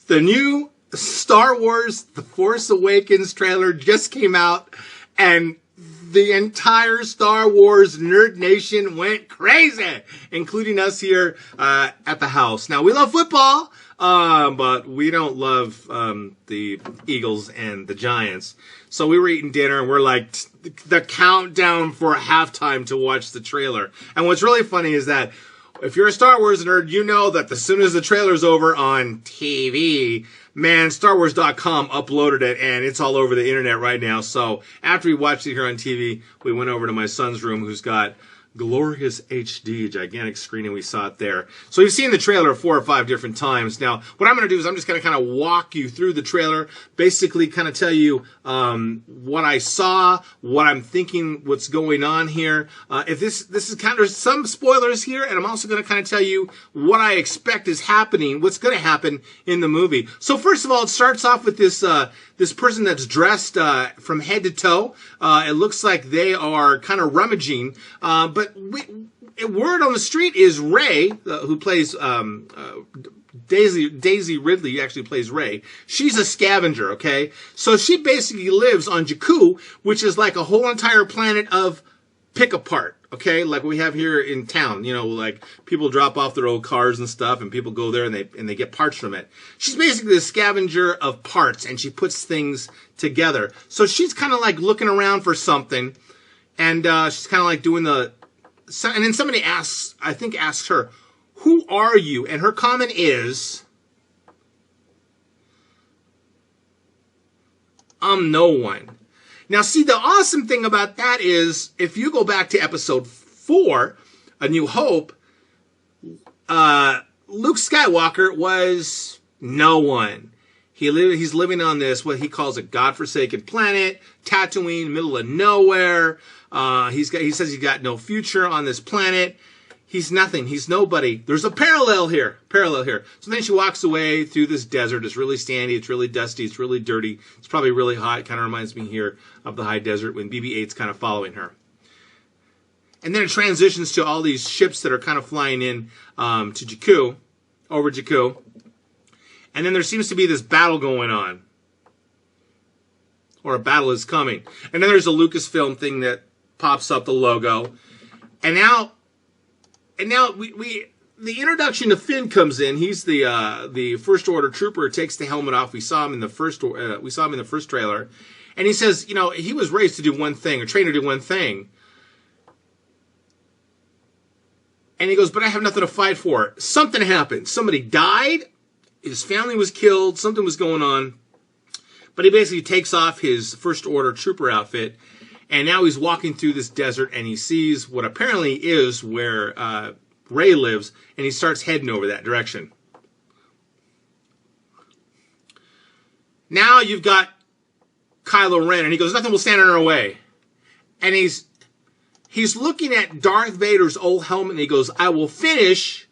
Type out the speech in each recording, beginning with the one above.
The new Star Wars The Force Awakens trailer just came out, and the entire Star Wars Nerd Nation went crazy, including us here at the house. Now, we love football, but we don't love the Eagles and the Giants. So we were eating dinner, and we're like, the countdown for halftime to watch the trailer. And what's really funny is that if you're a Star Wars nerd, you know that as soon as the trailer's over on TV, man, StarWars.com uploaded it, and it's all over the internet right now. So after we watched it here on TV, we went over to my son's room, who's got glorious HD, gigantic screen, and we saw it there. So you've seen the trailer 4 or 5 different times. Now, what I'm going to do is I'm just going to kind of walk you through the trailer, basically kind of tell you what I saw, what I'm thinking, what's going on here. If this is kind of some spoilers here, and I'm also going to kind of tell you what I expect is happening, what's going to happen in the movie. So first of all, it starts off with this this person that's dressed from head to toe. It looks like they are kind of rummaging, but word on the street is Ray, who plays Daisy Ridley, actually plays Ray. She's a scavenger, okay? So she basically lives on Jakku, which is like a whole entire planet of pick-apart. Okay, like we have here in town, you know, like people drop off their old cars and stuff, and people go there and they get parts from it. She's basically a scavenger of parts, and she puts things together. So she's kind of like looking around for something, and she's kind of like doing and then somebody asks her, "Who are you?" And her comment is, "I'm no one." Now, see, the awesome thing about that is, if you go back to episode 4, A New Hope, Luke Skywalker was no one. He's living on this, what he calls a godforsaken planet, Tatooine, middle of nowhere. He says he's got no future on this planet. He's nothing. He's nobody. There's a parallel here. So then she walks away through this desert. It's really sandy. It's really dusty. It's really dirty. It's probably really hot. It kind of reminds me here of the high desert when BB-8's kind of following her. And then it transitions to all these ships that are kind of flying in to Jakku, over Jakku. And then there seems to be this battle going on. Or a battle is coming. And then there's a Lucasfilm thing that pops up, the logo. And now the introduction to Finn comes in. He's the First Order trooper. Takes the helmet off. We saw him in the first trailer, and he says, you know, he was raised to do one thing, or trained to do one thing. And he goes, but I have nothing to fight for. Something happened. Somebody died. His family was killed. Something was going on. But he basically takes off his First Order trooper outfit. And now he's walking through this desert, and he sees what apparently is where Rey lives, and he starts heading over that direction. Now you've got Kylo Ren, and he goes, nothing will stand in our way. And he's looking at Darth Vader's old helmet, and he goes, I will finish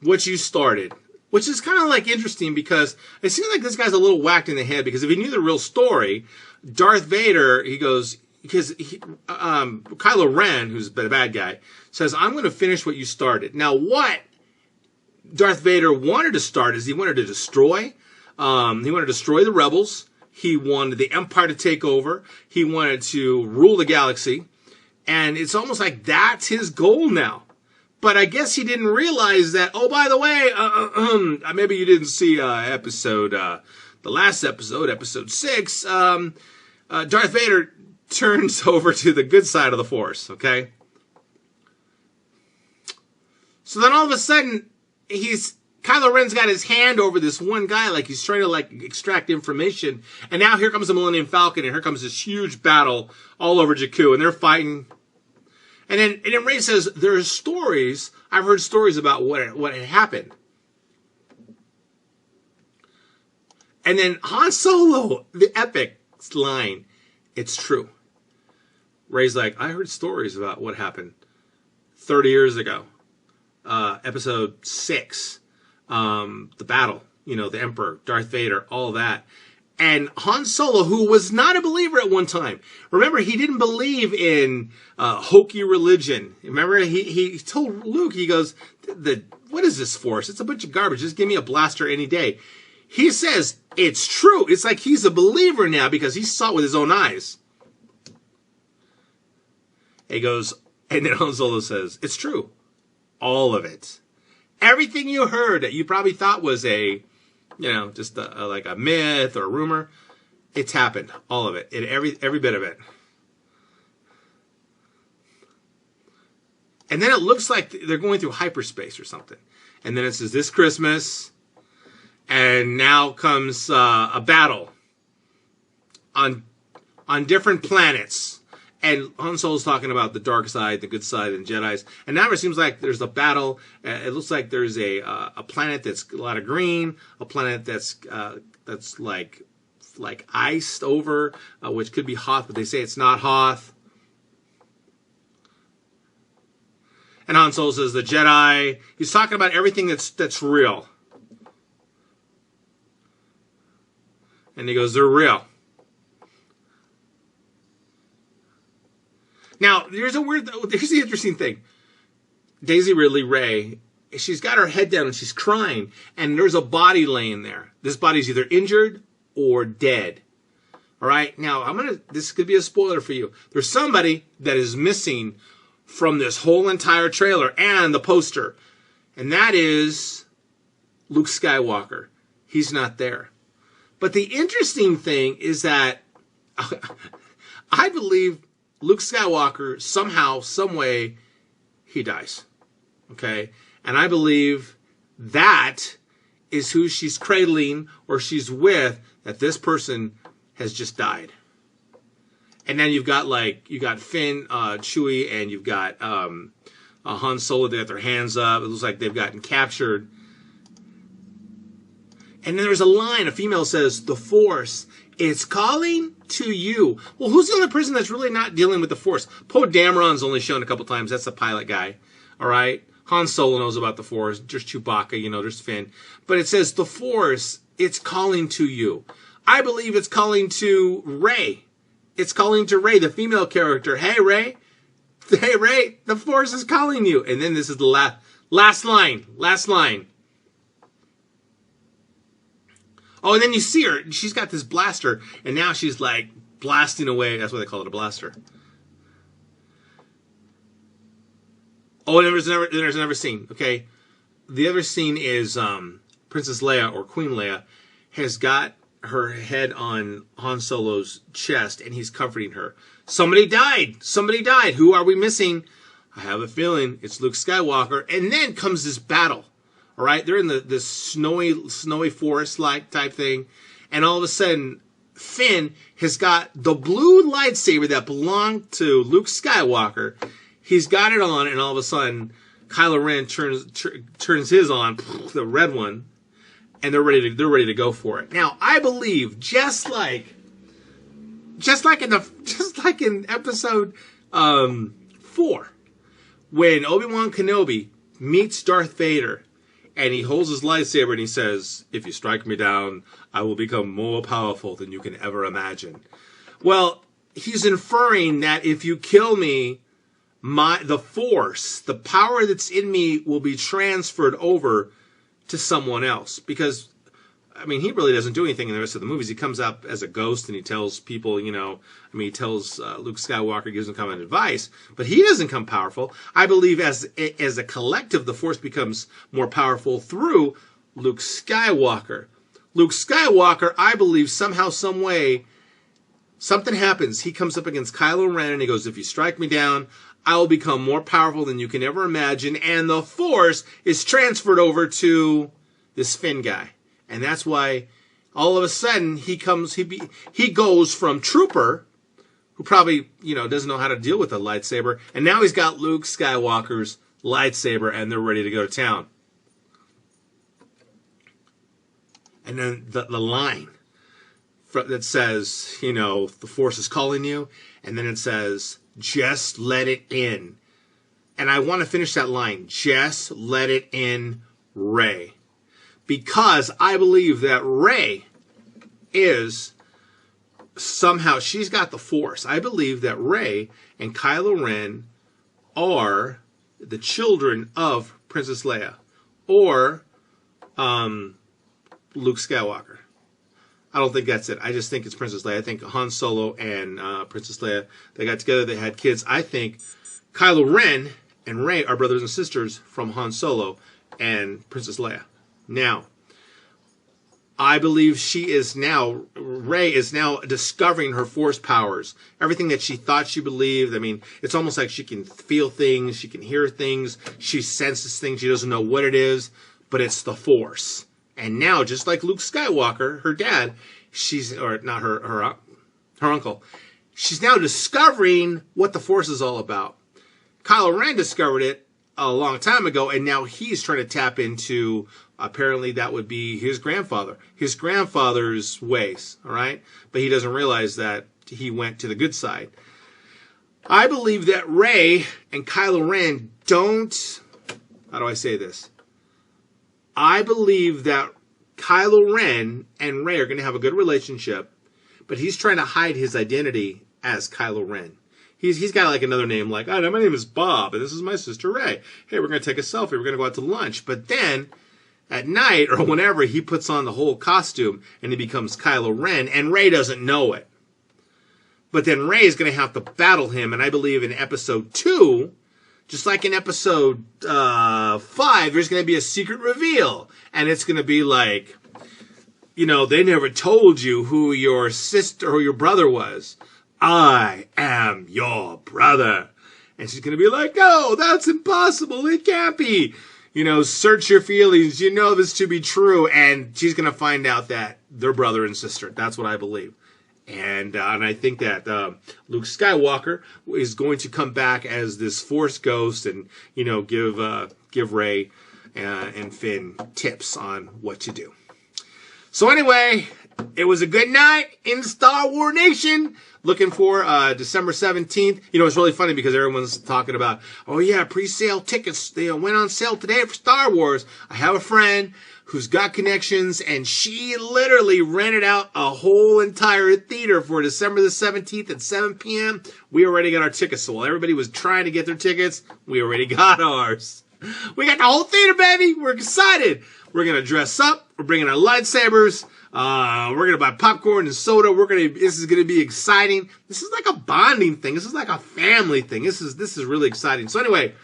what you started. Which is kind of like interesting, because it seems like this guy's a little whacked in the head, because if he knew the real story, Darth Vader, he goes, because Kylo Ren, who's the bad guy, says, I'm going to finish what you started. Now, what Darth Vader wanted to start is he wanted to destroy the rebels. He wanted the Empire to take over. He wanted to rule the galaxy. And it's almost like that's his goal now. But I guess he didn't realize that, oh, by the way, maybe you didn't see the last episode, episode 6, Darth Vader turns over to the good side of the Force, okay? So then all of a sudden, Kylo Ren's got his hand over this one guy, like he's trying to like extract information. And now here comes the Millennium Falcon, and here comes this huge battle all over Jakku, and they're fighting. And then Rey says, there's stories, I've heard stories about what had happened. And then Han Solo, the epic line, it's true. Rey's like, I heard stories about what happened 30 years ago. Episode 6, the battle, you know, the Emperor, Darth Vader, all that. And Han Solo, who was not a believer at one time. Remember, he didn't believe in hokey religion. Remember, he told Luke, he goes, what is this Force? It's a bunch of garbage. Just give me a blaster any day. He says it's true. It's like he's a believer now because he saw it with his own eyes. He goes, and then Han Solo says, it's true. All of it. Everything you heard that you probably thought was just like a myth or a rumor, it's happened. All of it. Every bit of it. And then it looks like they're going through hyperspace or something. And then it says, this Christmas, and now comes a battle on different planets. And Han Solo's talking about the dark side, the good side, and Jedis. And now it seems like there's a battle. It looks like there's a planet that's a lot of green, a planet that's like iced over, which could be Hoth, but they say it's not Hoth. And Han Solo says the Jedi. He's talking about everything that's real. And he goes, they're real. Now, here's the interesting thing. Daisy Ridley, Rey, she's got her head down and she's crying, and there's a body laying there. This body's either injured or dead. All right? Now, this could be a spoiler for you. There's somebody that is missing from this whole entire trailer and the poster, and that is Luke Skywalker. He's not there. But the interesting thing is that I believe Luke Skywalker, somehow, some way, he dies. Okay? And I believe that is who she's cradling or she's with, that this person has just died. And then you've got Finn, Chewie, and you've got Han Solo. They got their hands up. It looks like they've gotten captured. And then there's a line, a female says, the Force is calling to you. Well, who's the only person that's really not dealing with the Force? Poe Dameron's only shown a couple times. That's the pilot guy. All right? Han Solo knows about the Force. There's Chewbacca, there's Finn. But it says the Force, it's calling to you. I believe it's calling to Rey. It's calling to Rey, the female character. Hey, Rey. Hey, Rey, the Force is calling you. And then this is the last line. Last line. Oh, and then you see her. She's got this blaster, and now she's like blasting away. That's why they call it a blaster. Oh, and there's another scene. Okay, the other scene is Princess Leia or Queen Leia has got her head on Han Solo's chest, and he's comforting her. Somebody died. Somebody died. Who are we missing? I have a feeling it's Luke Skywalker. And then comes this battle. All right, they're in this snowy forest-like type thing, and all of a sudden, Finn has got the blue lightsaber that belonged to Luke Skywalker. He's got it on, and all of a sudden, Kylo Ren turns his on, the red one, and they're ready to go for it. Now, I believe just like in episode 4, when Obi-Wan Kenobi meets Darth Vader. And he holds his lightsaber and he says, if you strike me down, I will become more powerful than you can ever imagine. Well, he's inferring that if you kill me, the Force, the power that's in me will be transferred over to someone else. Because, he really doesn't do anything in the rest of the movies. He comes up as a ghost and he tells people, he tells Luke Skywalker, gives him common advice, but he doesn't come powerful. I believe as a collective, the Force becomes more powerful through Luke Skywalker. Luke Skywalker, I believe, somehow, some way, something happens. He comes up against Kylo Ren and he goes, if you strike me down, I will become more powerful than you can ever imagine. And the Force is transferred over to this Finn guy. And that's why all of a sudden he goes from Trooper, who probably, doesn't know how to deal with a lightsaber, and now he's got Luke Skywalker's lightsaber and they're ready to go to town. And then the line that says, the Force is calling you, and then it says, just let it in. And I want to finish that line, just let it in, Rey. Because I believe that Rey is somehow, she's got the Force. I believe that Rey and Kylo Ren are the children of Princess Leia. or Luke Skywalker. I don't think that's it. I just think it's Princess Leia. I think Han Solo and Princess Leia, they got together, they had kids. I think Kylo Ren and Rey are brothers and sisters from Han Solo and Princess Leia. Now, I believe Rey is now discovering her Force powers. Everything that she thought she believed. I mean, it's almost like she can feel things, she can hear things, she senses things, she doesn't know what it is, but it's the Force. And now, just like Luke Skywalker, her dad, her uncle, she's now discovering what the Force is all about. Kylo Ren discovered it a long time ago, and now he's trying to tap into, apparently that would be his grandfather's ways, all right? But he doesn't realize that he went to the good side. I believe that Rey and Kylo Ren how do I say this? I believe that Kylo Ren and Rey are going to have a good relationship, but he's trying to hide his identity as Kylo Ren. He's got like another name, like, oh, my name is Bob, and this is my sister Rey. Hey, we're going to take a selfie. We're going to go out to lunch. But then, at night or whenever, he puts on the whole costume, and he becomes Kylo Ren, and Rey doesn't know it. But then Rey is going to have to battle him, and I believe in episode 2, just like in episode 5, there's going to be a secret reveal. And it's going to be like, they never told you who your sister or your brother was. I am your brother. And she's going to be like, no, that's impossible. It can't be. Search your feelings. You know this to be true. And she's going to find out that they're brother and sister. That's what I believe. And I think that Luke Skywalker is going to come back as this Force ghost and, give Rey and Finn tips on what to do. So anyway, it was a good night in Star Wars Nation. Looking for December 17th. It's really funny because everyone's talking about, oh yeah, pre-sale tickets. They went on sale today for Star Wars. I have a friend who's got connections, and she literally rented out a whole entire theater for December the 17th at 7 p.m. We already got our tickets. So while everybody was trying to get their tickets, we already got ours. We got the whole theater, baby. We're excited. We're going to dress up. We're bringing our lightsabers. We're going to buy popcorn and soda. This is going to be exciting. This is like a bonding thing. This is like a family thing. This is really exciting. So anyway,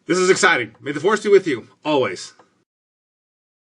this is exciting. May the Force be with you always.